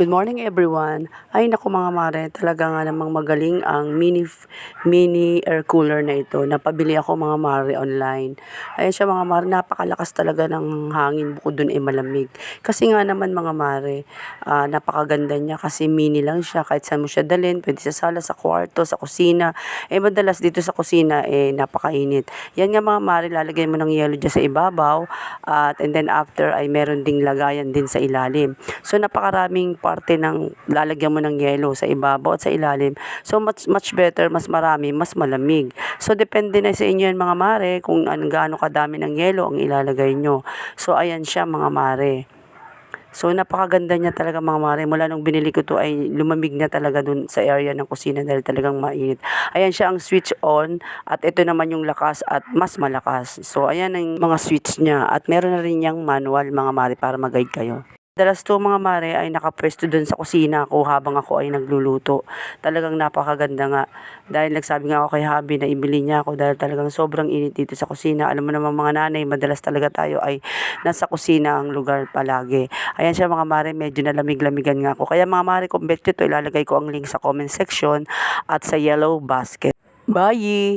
Good morning everyone. Ay naku mga mare, talaga nga namang magaling ang mini air cooler na ito. Napabili ako mga mare online. Ayan siya mga mare, napakalakas talaga ng hangin bukod dun ay malamig. Kasi nga naman mga mare, napakaganda niya kasi mini lang siya. Kahit saan mo siya dalhin, pwede sa sala, sa kwarto, sa kusina. Madalas dito sa kusina napakainit. Yan nga mga mare, lalagay mo ng yelo dyan sa ibabaw and then after ay meron ding lagayan din sa ilalim. So napakaraming parte ng lalagyan mo ng yelo sa ibabaw at sa ilalim. So much better, mas marami, mas malamig. So depende na sa inyo yan mga mare kung gaano kadami ng yelo ang ilalagay nyo. So ayan siya mga mare. So napakaganda niya talaga mga mare. Mula nung binili ko to ay lumamig na talaga dun sa area ng kusina dahil talagang mainit. Ayan siya ang switch on at ito naman yung lakas at mas malakas. So ayan ang mga switch niya at meron na rin niyang manual mga mare para mag-guide kayo. Madalas to mga mare ay nakapwesto dun sa kusina ko habang ako ay nagluluto. Talagang napakaganda nga. Dahil nagsabi nga ako kay Habi na ibili niya ako dahil talagang sobrang init dito sa kusina. Alam mo naman mga nanay, madalas talaga tayo ay nasa kusina ang lugar palagi. Ayan siya mga mare, medyo nalamig-lamigan nga ako. Kaya mga mare, kung bet nyo to, ilalagay ko ang link sa comment section at sa yellow basket. Bye!